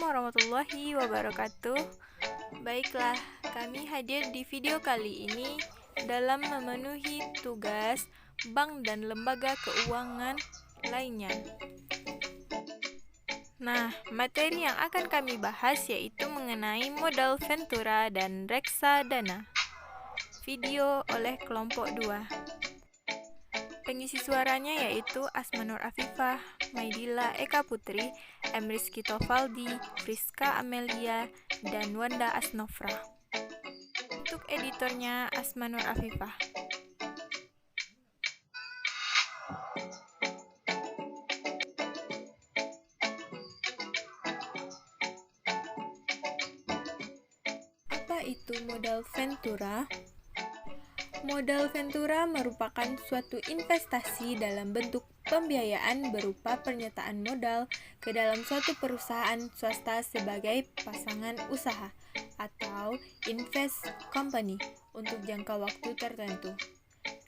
warahmatullahi wabarakatuh. Baiklah, kami hadir di video kali ini dalam memenuhi tugas bank dan lembaga keuangan lainnya. Nah, materi yang akan kami bahas yaitu mengenai modal Ventura dan reksadana. Video oleh kelompok 2. Pengisi suaranya yaitu Asmanur Afifah, Maidila Eka Putri, Emriski Tofaldi, Friska Amelia, dan Wanda Asnofra. Untuk editornya Asmanur Afifah. Apa itu modal Ventura? Modal Ventura merupakan suatu investasi dalam bentuk pembiayaan berupa pernyataan modal ke dalam suatu perusahaan swasta sebagai pasangan usaha atau invest company untuk jangka waktu tertentu.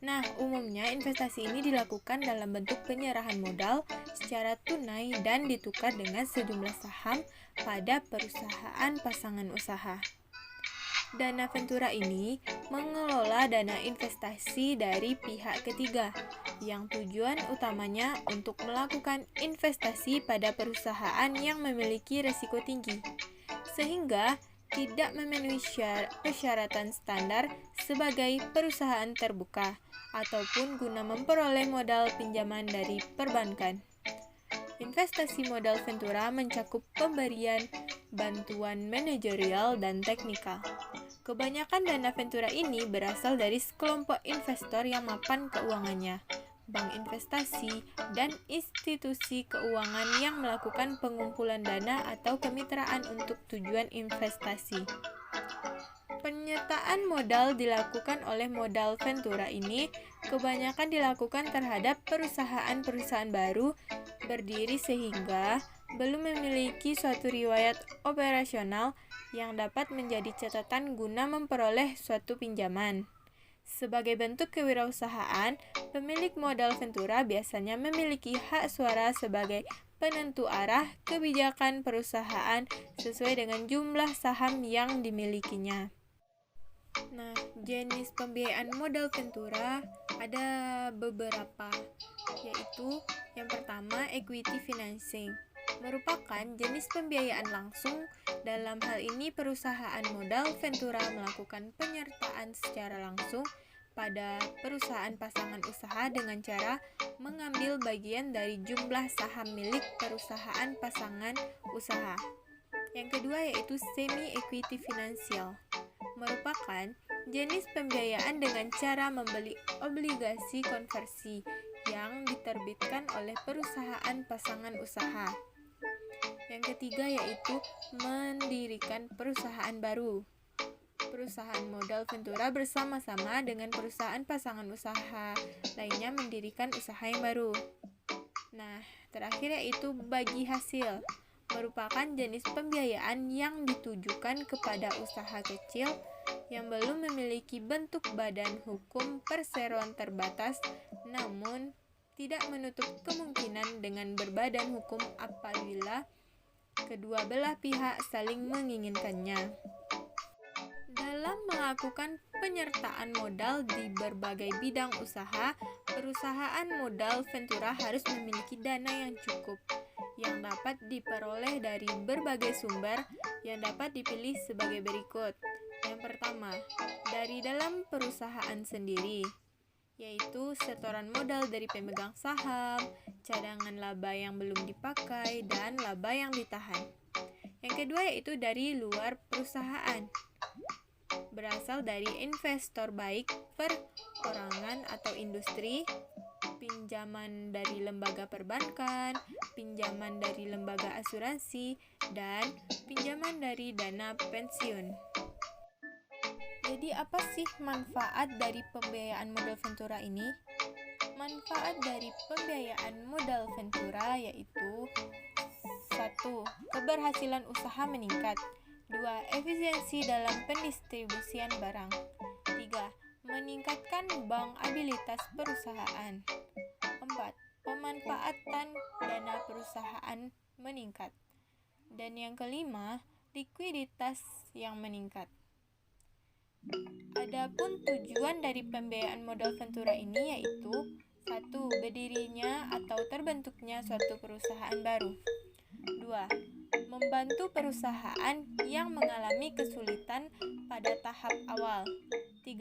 Nah, umumnya investasi ini dilakukan dalam bentuk penyerahan modal secara tunai dan ditukar dengan sejumlah saham pada perusahaan pasangan usaha. Dana Ventura ini mengelola dana investasi dari pihak ketiga yang tujuan utamanya untuk melakukan investasi pada perusahaan yang memiliki risiko tinggi, sehingga tidak memenuhi persyaratan standar sebagai perusahaan terbuka ataupun guna memperoleh modal pinjaman dari perbankan. Investasi modal Ventura mencakup pemberian bantuan manajerial dan teknikal. Kebanyakan dana Ventura ini berasal dari sekelompok investor yang mapan keuangannya, bank investasi, dan institusi keuangan yang melakukan pengumpulan dana atau kemitraan untuk tujuan investasi. Penyertaan modal dilakukan oleh modal Ventura ini kebanyakan dilakukan terhadap perusahaan-perusahaan baru berdiri sehingga belum memiliki suatu riwayat operasional yang dapat menjadi catatan guna memperoleh suatu pinjaman. Sebagai bentuk kewirausahaan, pemilik modal Ventura biasanya memiliki hak suara sebagai penentu arah kebijakan perusahaan sesuai dengan jumlah saham yang dimilikinya. Nah, jenis pembiayaan modal Ventura ada beberapa, yaitu yang pertama equity financing, merupakan jenis pembiayaan langsung. Dalam hal ini perusahaan modal Ventura melakukan penyertaan secara langsung pada perusahaan pasangan usaha dengan cara mengambil bagian dari jumlah saham milik perusahaan pasangan usaha. Yang kedua yaitu semi-equity financial, merupakan jenis pembiayaan dengan cara membeli obligasi konversi yang diterbitkan oleh perusahaan pasangan usaha. Yang ketiga yaitu mendirikan perusahaan baru. Perusahaan modal Ventura bersama-sama dengan perusahaan pasangan usaha lainnya mendirikan usaha yang baru. Nah, terakhir yaitu bagi hasil, merupakan jenis pembiayaan yang ditujukan kepada usaha kecil yang belum memiliki bentuk badan hukum perseroan terbatas, namun tidak menutup kemungkinan dengan berbadan hukum apabila kedua belah pihak saling menginginkannya. Dalam melakukan penyertaan modal di berbagai bidang usaha, perusahaan modal Ventura harus memiliki dana yang cukup, yang dapat diperoleh dari berbagai sumber yang dapat dipilih sebagai berikut. Yang pertama, dari dalam perusahaan sendiri, yaitu setoran modal dari pemegang saham, cadangan laba yang belum dipakai, dan laba yang ditahan. Yang kedua yaitu dari luar perusahaan, berasal dari investor baik perorangan atau industri, pinjaman dari lembaga perbankan, pinjaman dari lembaga asuransi, dan pinjaman dari dana pensiun. Jadi apa sih manfaat dari pembiayaan modal Ventura ini? Manfaat dari pembiayaan modal Ventura yaitu 1. Keberhasilan usaha meningkat. 2. Efisiensi dalam pendistribusian barang. 3. Meningkatkan bankabilitas perusahaan. 4. Pemanfaatan dana perusahaan meningkat. Dan yang kelima, likuiditas yang meningkat. Adapun tujuan dari pembiayaan modal ventura ini yaitu 1. Berdirinya atau terbentuknya suatu perusahaan baru. 2. Membantu perusahaan yang mengalami kesulitan pada tahap awal. 3.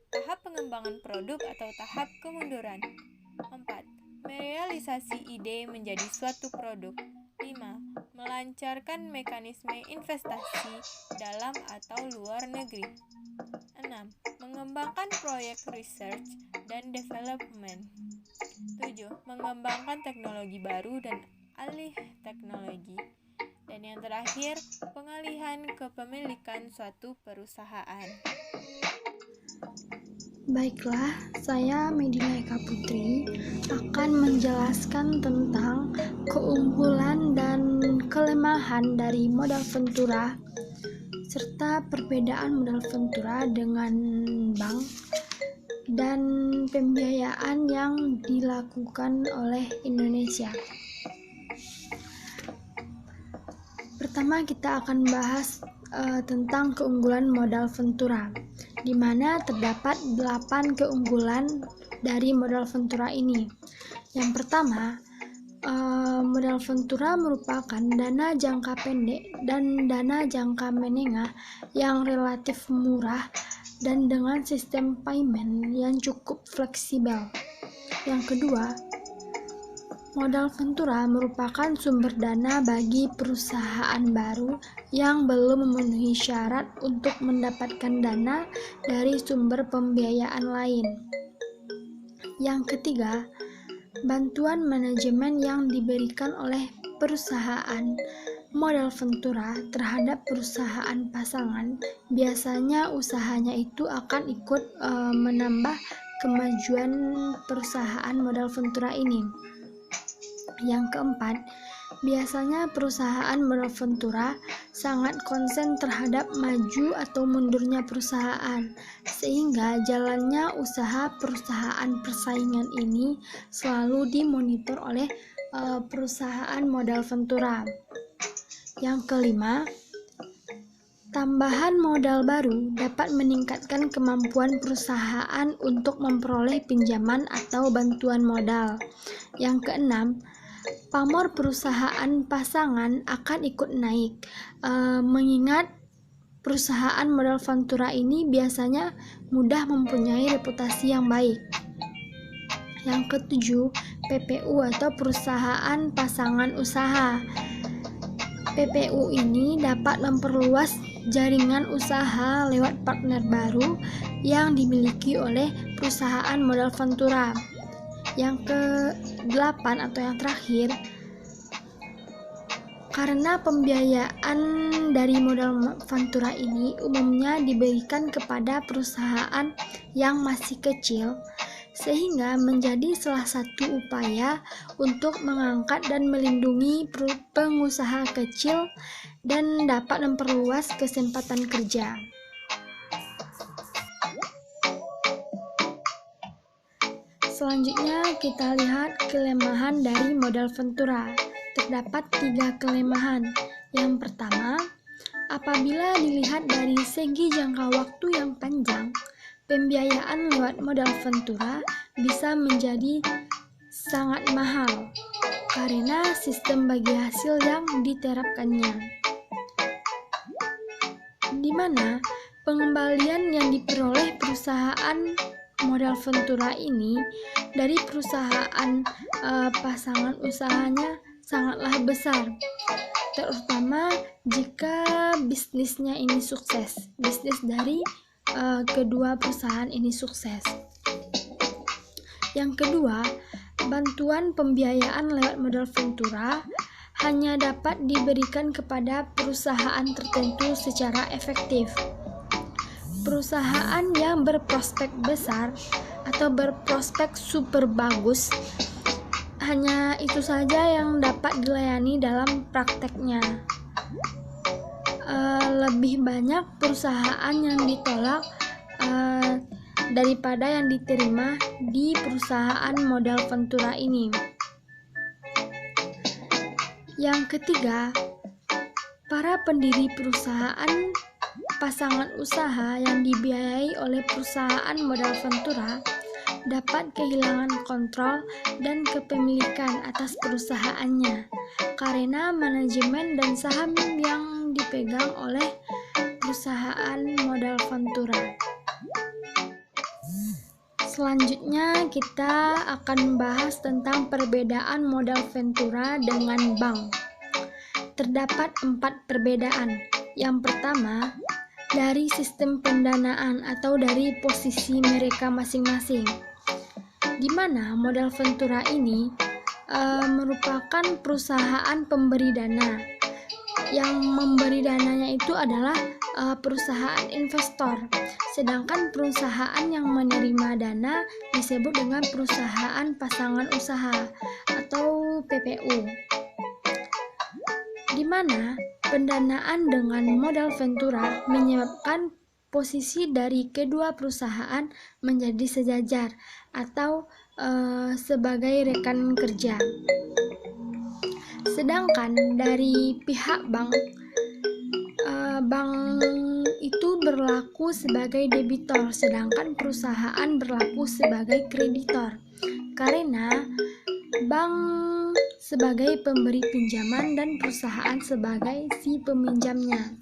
Tahap pengembangan produk atau tahap kemunduran. 4. Merealisasi ide menjadi suatu produk. 5. Melancarkan mekanisme investasi dalam atau luar negeri. 6. Mengembangkan proyek research dan development. 7. Mengembangkan teknologi baru dan alih teknologi. Dan yang terakhir, pengalihan kepemilikan suatu perusahaan. Baiklah, saya Medina Eka Putri akan menjelaskan tentang keunggulan dan kelemahan dari modal ventura serta perbedaan modal ventura dengan bank dan pembiayaan yang dilakukan oleh Indonesia. Pertama, kita akan bahas tentang keunggulan modal ventura, di mana terdapat 8 keunggulan dari modal ventura ini. Yang pertama, modal ventura merupakan dana jangka pendek dan dana jangka menengah yang relatif murah dan dengan sistem payment yang cukup fleksibel. Yang kedua, modal ventura merupakan sumber dana bagi perusahaan baru yang belum memenuhi syarat untuk mendapatkan dana dari sumber pembiayaan lain. Yang ketiga, bantuan manajemen yang diberikan oleh perusahaan modal ventura terhadap perusahaan pasangan, biasanya usahanya itu akan ikut menambah kemajuan perusahaan modal ventura ini. Yang keempat, biasanya perusahaan modal ventura sangat konsen terhadap maju atau mundurnya perusahaan, sehingga jalannya usaha perusahaan persaingan ini selalu dimonitor oleh perusahaan modal ventura. Yang kelima, tambahan modal baru dapat meningkatkan kemampuan perusahaan untuk memperoleh pinjaman atau bantuan modal. Yang keenam, pamor perusahaan pasangan akan ikut naik, mengingat perusahaan modal ventura ini biasanya mudah mempunyai reputasi yang baik. Yang ketujuh, PPU atau perusahaan pasangan usaha. PPU ini dapat memperluas jaringan usaha lewat partner baru yang dimiliki oleh perusahaan modal ventura. Yang ke-8 atau yang terakhir, karena pembiayaan dari modal ventura ini umumnya diberikan kepada perusahaan yang masih kecil, sehingga menjadi salah satu upaya untuk mengangkat dan melindungi pengusaha kecil dan dapat memperluas kesempatan kerja. Selanjutnya kita lihat kelemahan dari modal ventura. Terdapat 3 kelemahan. Yang pertama, apabila dilihat dari segi jangka waktu yang panjang, pembiayaan lewat modal ventura bisa menjadi sangat mahal karena sistem bagi hasil yang diterapkannya, di mana pengembalian yang diperoleh perusahaan modal ventura ini dari perusahaan pasangan usahanya sangatlah besar, terutama jika bisnisnya ini sukses, bisnis dari kedua perusahaan ini sukses. Yang kedua, bantuan pembiayaan lewat modal ventura hanya dapat diberikan kepada perusahaan tertentu secara efektif. Perusahaan yang berprospek besar atau berprospek super bagus, hanya itu saja yang dapat dilayani dalam prakteknya. Lebih banyak perusahaan yang ditolak daripada yang diterima di perusahaan modal ventura ini. Yang ketiga, Para pendiri perusahaan pasangan usaha yang dibiayai oleh perusahaan modal ventura dapat kehilangan kontrol dan kepemilikan atas perusahaannya karena manajemen dan saham yang dipegang oleh perusahaan modal ventura. Selanjutnya kita akan membahas tentang perbedaan modal ventura dengan bank. Terdapat 4 perbedaan. Yang pertama, dari sistem pendanaan atau dari posisi mereka masing-masing, di mana modal ventura ini merupakan perusahaan pemberi dana. Yang memberi dananya itu adalah perusahaan investor, sedangkan perusahaan yang menerima dana disebut dengan perusahaan pasangan usaha atau PPU, di mana pendanaan dengan modal ventura menyebabkan posisi dari kedua perusahaan menjadi sejajar atau sebagai rekan kerja. Sedangkan dari pihak bank, bank itu berlaku sebagai debitor, sedangkan perusahaan berlaku sebagai kreditor, karena bank sebagai pemberi pinjaman dan perusahaan sebagai si peminjamnya.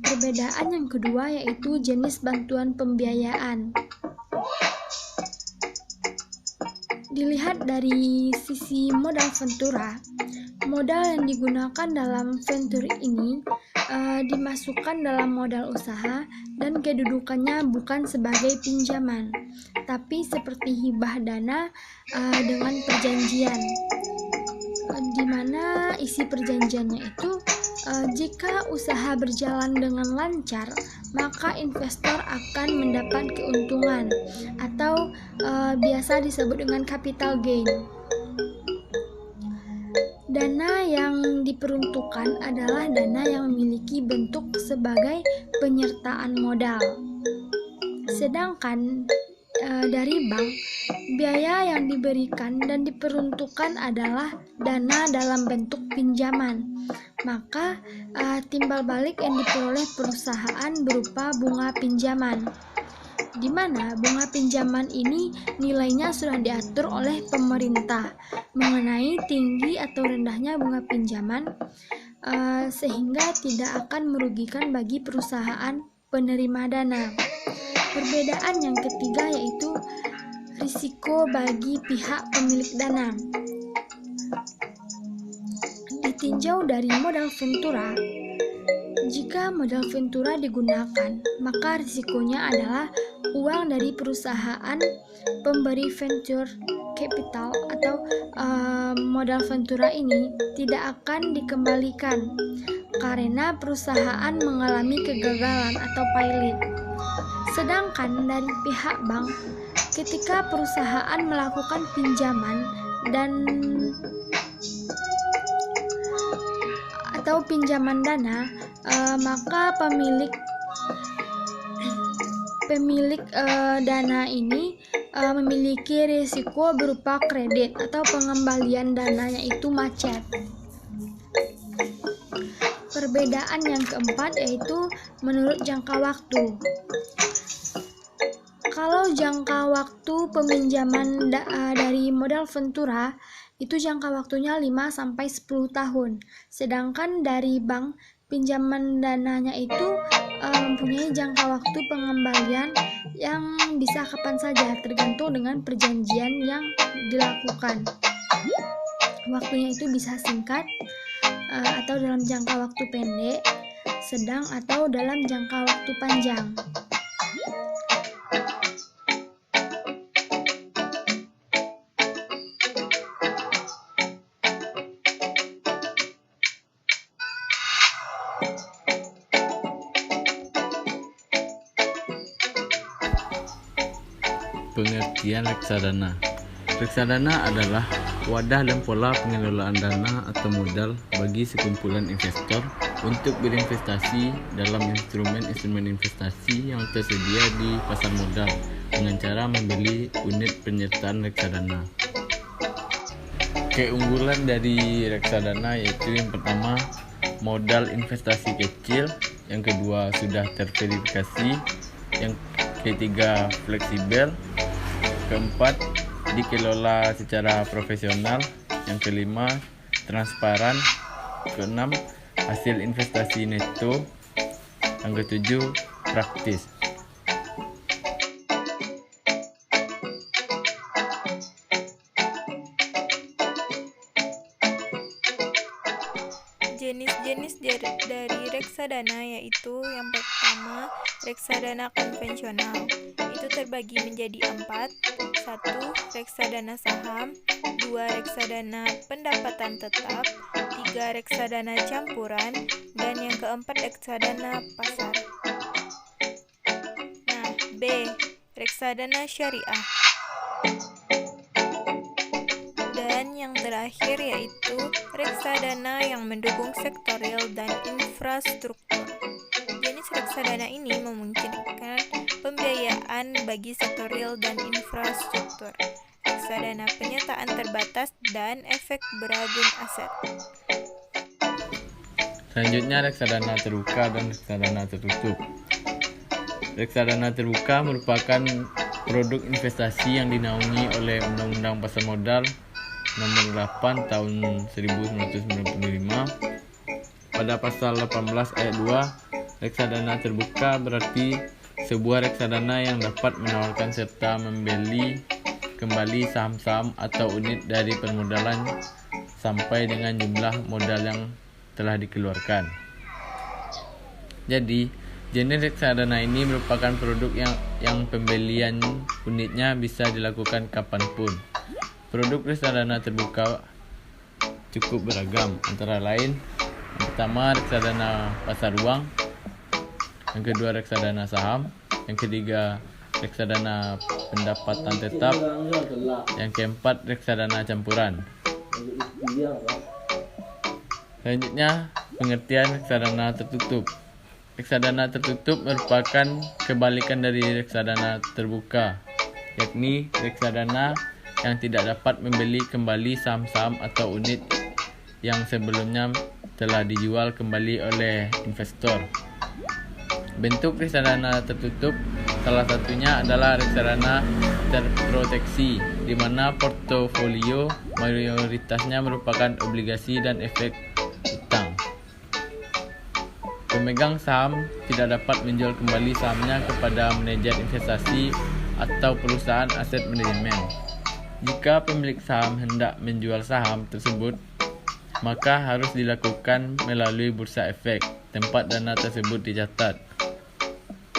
Perbedaan yang kedua yaitu jenis bantuan pembiayaan. Dilihat dari sisi modal ventura, modal yang digunakan dalam venture ini dimasukkan dalam modal usaha dan kedudukannya bukan sebagai pinjaman, tapi seperti hibah dana dengan perjanjian, di mana isi perjanjiannya itu jika usaha berjalan dengan lancar, maka investor akan mendapat keuntungan atau biasa disebut dengan capital gain. Dana yang diperuntukkan adalah dana yang memiliki bentuk sebagai penyertaan modal. Sedangkan dari bank, biaya yang diberikan dan diperuntukkan adalah dana dalam bentuk pinjaman. Maka timbal balik yang diperoleh perusahaan berupa bunga pinjaman, di mana bunga pinjaman ini nilainya sudah diatur oleh pemerintah mengenai tinggi atau rendahnya bunga pinjaman, sehingga tidak akan merugikan bagi perusahaan penerima dana. Perbedaan yang ketiga yaitu risiko bagi pihak pemilik dana. Ditinjau dari modal ventura, jika modal ventura digunakan, maka risikonya adalah uang dari perusahaan pemberi venture capital atau modal ventura ini tidak akan dikembalikan karena perusahaan mengalami kegagalan atau pilot. Sedangkan dari pihak bank, ketika perusahaan melakukan pinjaman atau pinjaman dana, maka pemilik dana ini memiliki risiko berupa kredit atau pengembalian dananya itu macet. Perbedaan yang keempat yaitu menurut jangka waktu. Kalau jangka waktu peminjaman dari modal ventura itu jangka waktunya 5-10 tahun. Sedangkan dari bank, pinjaman dananya itu mempunyai jangka waktu pengembalian yang bisa kapan saja tergantung dengan perjanjian yang dilakukan. Waktunya itu bisa singkat atau dalam jangka waktu pendek, sedang atau dalam jangka waktu panjang. Pengertian reksadana. Reksadana adalah wadah dan pola pengelolaan dana atau modal bagi sekumpulan investor untuk berinvestasi dalam instrumen-instrumen investasi yang tersedia di pasar modal dengan cara membeli unit penyertaan reksadana. Keunggulan dari reksadana yaitu yang pertama, modal investasi kecil, yang kedua sudah terverifikasi, yang ketiga fleksibel, keempat dikelola secara profesional, yang kelima transparan, keenam hasil investasi neto, yang ketujuh praktis. Jenis-jenis dari reksadana yaitu yang pertama, reksadana konvensional. Itu terbagi menjadi 4. 1. Reksadana saham, 2. Reksadana pendapatan tetap, 3. Reksadana campuran, dan yang keempat reksadana pasar. Nah, B. Reksadana syariah. Dan yang terakhir yaitu reksadana yang mendukung sektor real dan infrastruktur. Jenis reksadana ini memungkinkan pembiayaan bagi sektor real dan infrastruktur, reksadana penyertaan terbatas, dan efek beragun aset. Selanjutnya reksadana terbuka dan reksadana tertutup. Reksadana terbuka merupakan produk investasi yang dinaungi oleh Undang-Undang Pasar Modal Nomor 8 Tahun 1995. Pada pasal 18 ayat 2, reksadana terbuka berarti sebuah reksadana yang dapat menawarkan serta membeli kembali saham-saham atau unit dari permodalan sampai dengan jumlah modal yang telah dikeluarkan. Jadi, jenis reksadana ini merupakan produk yang pembelian unitnya bisa dilakukan kapanpun. Produk reksadana terbuka cukup beragam, antara lain yang pertama reksadana pasar uang, yang kedua reksadana saham, yang ketiga reksadana pendapatan tetap, yang keempat reksadana campuran. Selanjutnya, pengertian reksadana tertutup. Reksadana tertutup merupakan kebalikan dari reksadana terbuka, yakni reksadana yang tidak dapat membeli kembali saham-saham atau unit yang sebelumnya telah dijual kembali oleh investor. Bentuk reksadana tertutup salah satunya adalah reksadana terproteksi, di mana portofolio mayoritasnya merupakan obligasi dan efek utang. Pemegang saham tidak dapat menjual kembali sahamnya kepada manajer investasi atau perusahaan aset manajemen. Jika pemilik saham hendak menjual saham tersebut, maka harus dilakukan melalui bursa efek, tempat dana tersebut dicatat.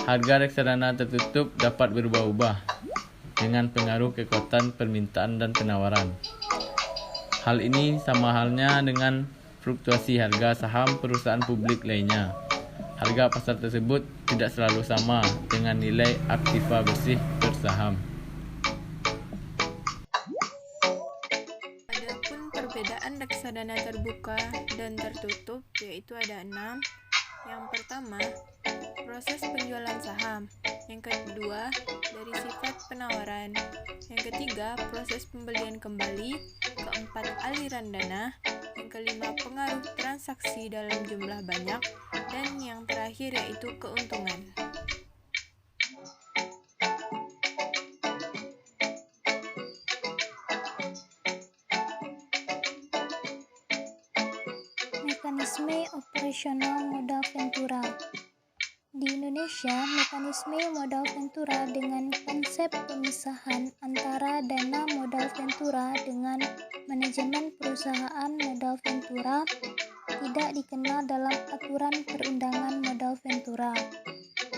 Harga reksadana tertutup dapat berubah-ubah dengan pengaruh kekuatan permintaan dan penawaran. Hal ini sama halnya dengan fluktuasi harga saham perusahaan publik lainnya. Harga pasar tersebut tidak selalu sama dengan nilai aktiva bersih per saham. Adapun perbedaan reksadana terbuka dan tertutup yaitu ada 6. Yang pertama, proses penjualan saham. Yang kedua, dari sifat penawaran. Yang ketiga, proses pembelian kembali. Keempat, aliran dana. Yang kelima, pengaruh transaksi dalam jumlah banyak. Dan yang terakhir yaitu keuntungan. Mekanisme operasional modal ventura. Di Indonesia, mekanisme modal ventura dengan konsep pemisahan antara dana modal ventura dengan manajemen perusahaan modal ventura tidak dikenal dalam aturan perundangan modal ventura.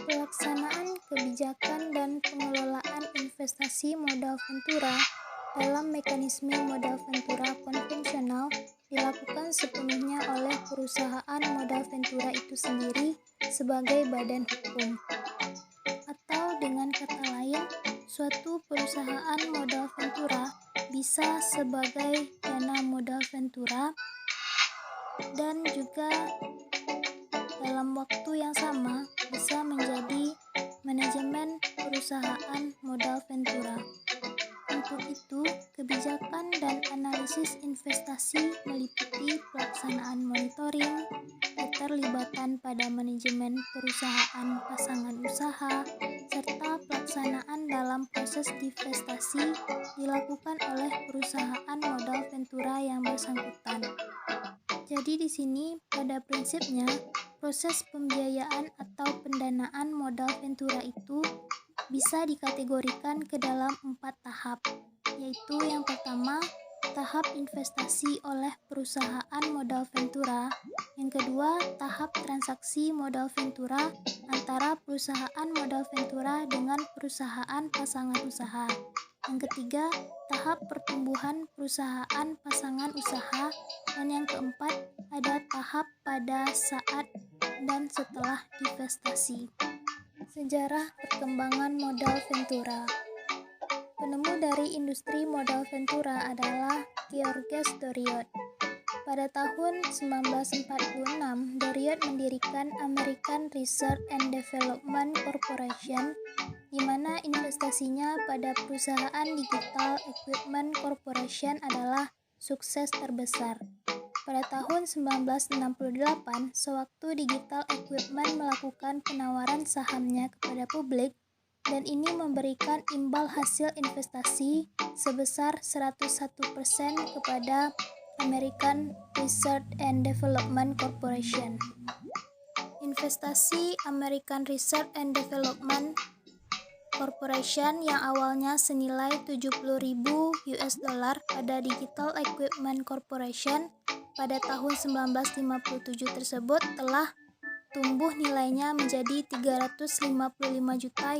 Pelaksanaan kebijakan dan pengelolaan investasi modal ventura dalam mekanisme modal ventura konvensional dilakukan sepenuhnya oleh perusahaan modal ventura itu sendiri sebagai badan hukum. Atau dengan kata lain, suatu perusahaan modal ventura bisa sebagai dana modal ventura dan juga dalam waktu yang sama bisa menjadi manajemen perusahaan modal ventura. Untuk itu, kebijakan dan analisis investasi meliputi pelaksanaan monitoring, keterlibatan pada manajemen perusahaan pasangan usaha, serta pelaksanaan dalam proses divestasi dilakukan oleh perusahaan modal ventura yang bersangkutan. Jadi di sini pada prinsipnya proses pembiayaan atau pendanaan modal ventura itu bisa dikategorikan ke dalam 4 tahap, yaitu yang pertama, tahap investasi oleh perusahaan modal ventura. Yang kedua, tahap transaksi modal ventura antara perusahaan modal ventura dengan perusahaan pasangan usaha. Yang ketiga, tahap pertumbuhan perusahaan pasangan usaha. Dan yang keempat, ada tahap pada saat dan setelah divestasi. Sejarah perkembangan modal ventura. Penemu dari industri modal ventura adalah Georges Doriot. Pada tahun 1946, Doriot mendirikan American Research and Development Corporation, di mana investasinya pada perusahaan Digital Equipment Corporation adalah sukses terbesar. Pada tahun 1968, sewaktu Digital Equipment melakukan penawaran sahamnya kepada publik, dan ini memberikan imbal hasil investasi sebesar 101% kepada American Research and Development Corporation. Investasi American Research and Development Corporation yang awalnya senilai $70.000 pada Digital Equipment Corporation pada tahun 1957 tersebut telah tumbuh nilainya menjadi $355 juta.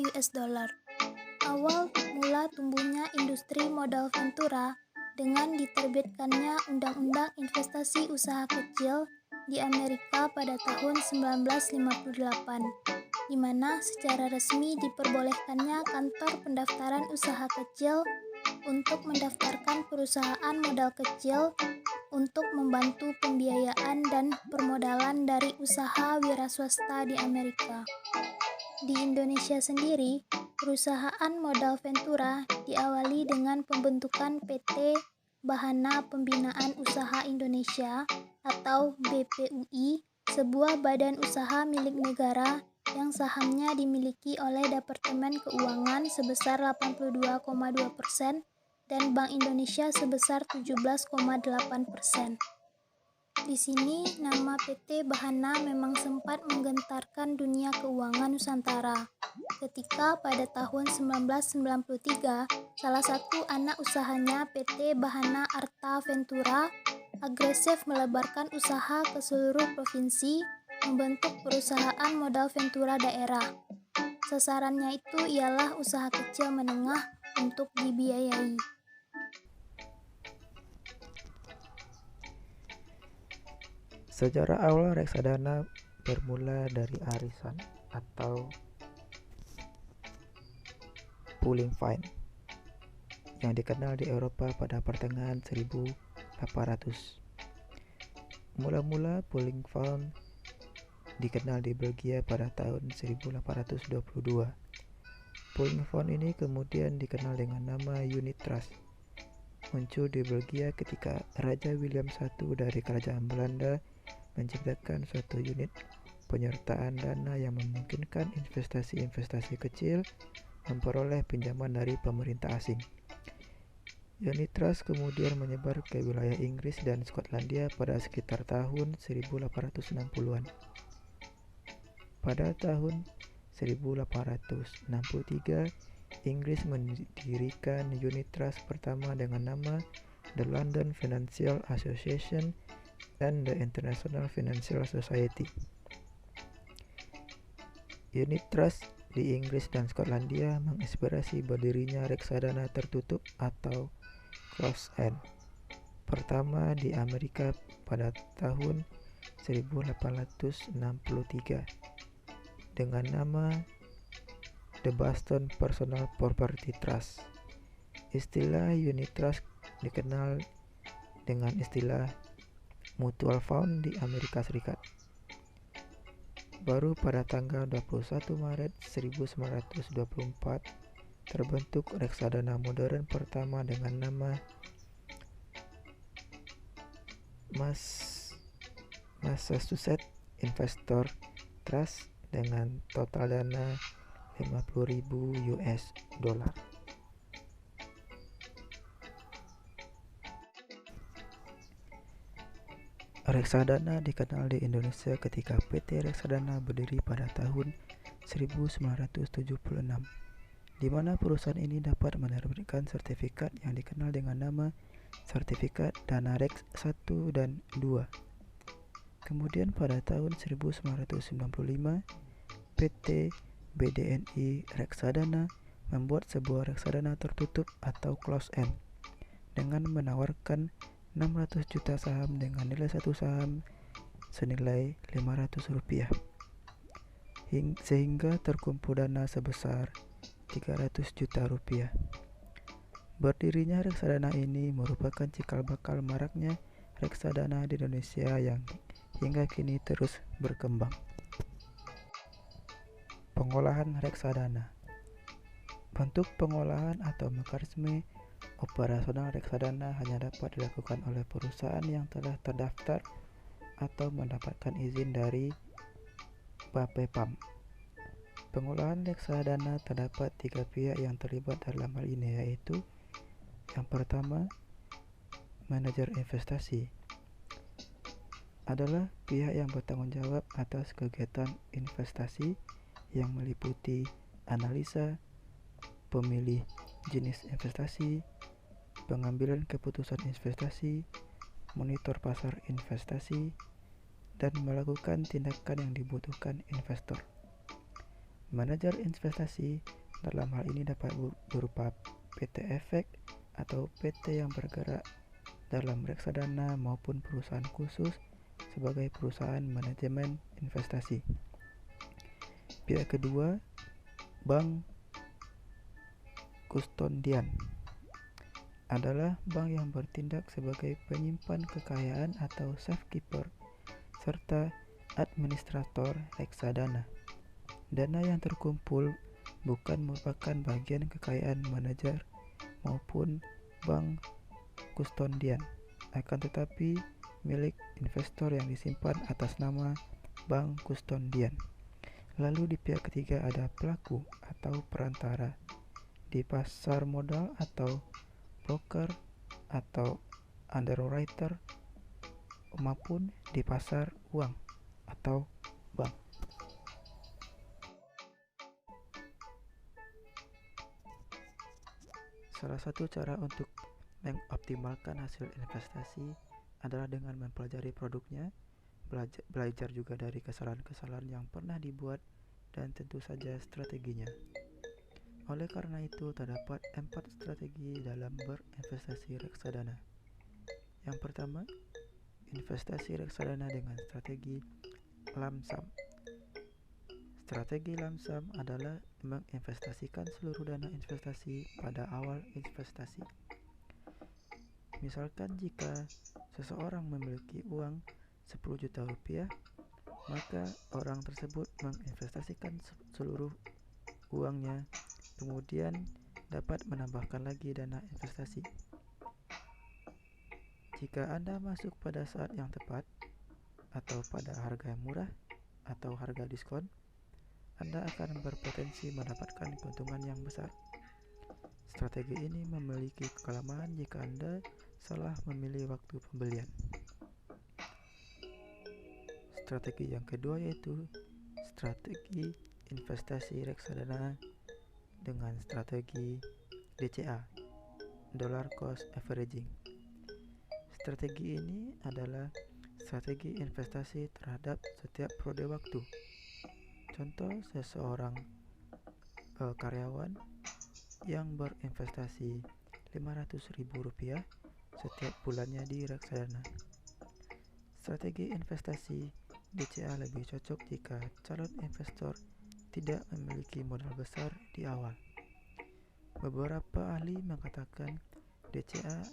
Awal mula tumbuhnya industri modal ventura dengan diterbitkannya Undang-Undang Investasi Usaha Kecil di Amerika pada tahun 1958, di mana secara resmi diperbolehkannya kantor pendaftaran usaha kecil untuk mendaftarkan perusahaan modal kecil untuk membantu pembiayaan dan permodalan dari usaha wiraswasta di Amerika. Di Indonesia sendiri, perusahaan modal ventura diawali dengan pembentukan PT Bahana Pembinaan Usaha Indonesia atau BPUI, sebuah badan usaha milik negara yang sahamnya dimiliki oleh Departemen Keuangan sebesar 82,2% dan Bank Indonesia sebesar 17,8%. Di sini nama PT Bahana memang sempat menggentarkan dunia keuangan Nusantara ketika pada tahun 1993 salah satu anak usahanya PT Bahana Arta Ventura agresif melebarkan usaha ke seluruh provinsi, membentuk perusahaan modal ventura daerah. Sasarannya itu ialah usaha kecil menengah untuk dibiayai. Sejarah awal reksadana bermula dari arisan atau pooling fund yang dikenal di Eropa pada pertengahan 1800. Mula-mula pooling fund dikenal di Belgia pada tahun 1822. Pooling fund ini kemudian dikenal dengan nama unit trust. Muncul di Belgia ketika Raja William I dari Kerajaan Belanda menciptakan suatu unit penyertaan dana yang memungkinkan investasi-investasi kecil memperoleh pinjaman dari pemerintah asing. Unit trust kemudian menyebar ke wilayah Inggris dan Skotlandia pada sekitar tahun 1860-an. Pada tahun 1863, Inggris mendirikan unit trust pertama dengan nama The London Financial Association and the International Financial Society. Unit trust di Inggris dan Skotlandia menginspirasi berdirinya reksadana tertutup atau closed-end pertama di Amerika pada tahun 1863 dengan nama The Boston Personal Property Trust. Istilah unit trust dikenal dengan istilah mutual fund di Amerika Serikat. Baru pada tanggal 21 Maret 1924 terbentuk reksadana modern pertama dengan nama Massachusetts investor trust dengan total dana 50.000 US dollar. Reksadana dikenal di Indonesia ketika PT Reksadana berdiri pada tahun 1976, di mana perusahaan ini dapat menerbitkan sertifikat yang dikenal dengan nama sertifikat Dana Reks 1 dan 2. Kemudian pada tahun 1995, PT BDNI Reksadana membuat sebuah reksadana tertutup atau closed end dengan menawarkan 600 juta saham dengan nilai satu saham senilai Rp500, sehingga terkumpul dana sebesar Rp300 juta. Berdirinya reksadana ini merupakan cikal bakal maraknya reksadana di Indonesia yang hingga kini terus berkembang. Pengolahan reksadana. Bentuk pengolahan atau mekanisme operasional reksadana hanya dapat dilakukan oleh perusahaan yang telah terdaftar atau mendapatkan izin dari Bapepam. Pengolahan reksadana terdapat 3 pihak yang terlibat dalam hal ini, yaitu yang pertama, manajer investasi adalah pihak yang bertanggung jawab atas kegiatan investasi yang meliputi analisa, pemilih jenis investasi, pengambilan keputusan investasi, monitor pasar investasi, dan melakukan tindakan yang dibutuhkan investor. Manajer investasi dalam hal ini dapat berupa PT Efek atau PT yang bergerak dalam reksadana maupun perusahaan khusus sebagai perusahaan manajemen investasi. Pihak kedua, bank kustodian adalah bank yang bertindak sebagai penyimpan kekayaan atau safekeeper serta administrator reksadana. Dana yang terkumpul bukan merupakan bagian kekayaan manajer maupun bank kustodian, akan tetapi milik investor yang disimpan atas nama bank kustodian. Lalu di pihak ketiga ada pelaku atau perantara di pasar modal atau broker atau underwriter maupun di pasar uang atau bank. Salah satu cara untuk mengoptimalkan hasil investasi adalah dengan mempelajari produknya, belajar juga dari kesalahan-kesalahan yang pernah dibuat, dan tentu saja strateginya. Oleh karena itu, terdapat 4 strategi dalam berinvestasi reksadana. Yang pertama, investasi reksadana dengan strategi lump sum. Strategi lump sum adalah menginvestasikan seluruh dana investasi pada awal investasi. Misalkan jika seseorang memiliki uang 10 juta rupiah, maka orang tersebut menginvestasikan seluruh uangnya, kemudian dapat menambahkan lagi dana investasi. Jika Anda masuk pada saat yang tepat atau pada harga yang murah atau harga diskon, Anda akan berpotensi mendapatkan keuntungan yang besar. Strategi ini memiliki kelemahan jika Anda salah memilih waktu pembelian. Strategi yang kedua yaitu strategi investasi reksadana dengan strategi DCA, Dollar Cost Averaging. Strategi ini adalah strategi investasi terhadap setiap periode waktu. Contoh, seseorang karyawan yang berinvestasi Rp500.000 setiap bulannya di reksadana. Strategi investasi DCA lebih cocok jika calon investor tidak memiliki modal besar di awal. Beberapa ahli mengatakan DCA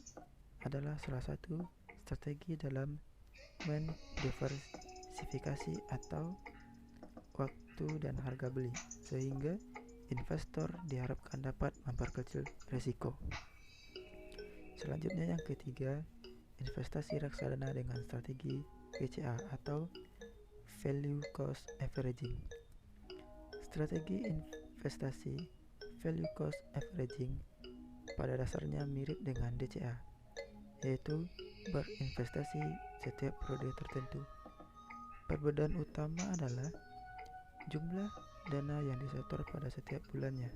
adalah salah satu strategi dalam mendiversifikasi atau waktu dan harga beli, sehingga investor diharapkan dapat memperkecil risiko. Selanjutnya yang ketiga, investasi reksadana dengan strategi VCA atau value cost averaging. Strategi investasi value cost averaging pada dasarnya mirip dengan DCA, yaitu berinvestasi setiap periode tertentu. Perbedaan utama adalah jumlah dana yang disetor pada setiap bulannya.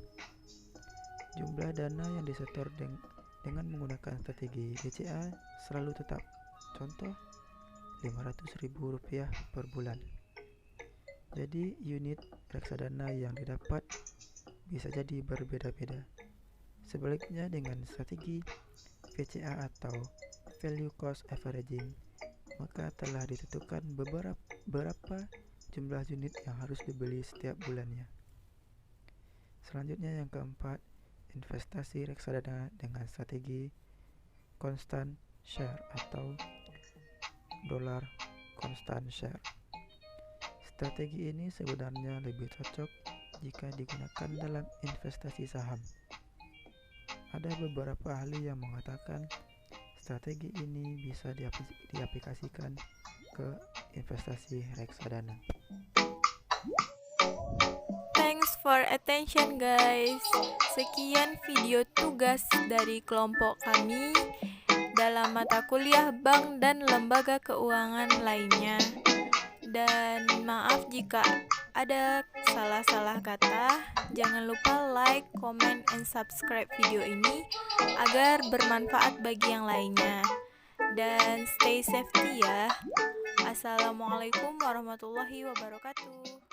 Jumlah dana yang disetor dengan menggunakan strategi DCA selalu tetap. Contoh, Rp500.000 per bulan. Jadi unit reksadana yang didapat bisa jadi berbeda-beda. Sebaliknya dengan strategi VCA atau value cost averaging, maka telah ditentukan berapa jumlah unit yang harus dibeli setiap bulannya. Selanjutnya yang keempat, investasi reksadana dengan strategi constant share atau dollar constant share. Strategi ini sebenarnya lebih cocok jika digunakan dalam investasi saham. Ada beberapa ahli yang mengatakan strategi ini bisa diaplikasikan ke investasi reksadana. Thanks for attention guys. Sekian video tugas dari kelompok kami dalam mata kuliah bank dan lembaga keuangan lainnya. Dan maaf jika ada salah-salah kata. Jangan lupa like, comment, and subscribe video ini agar bermanfaat bagi yang lainnya. Dan stay safety ya. Assalamualaikum warahmatullahi wabarakatuh.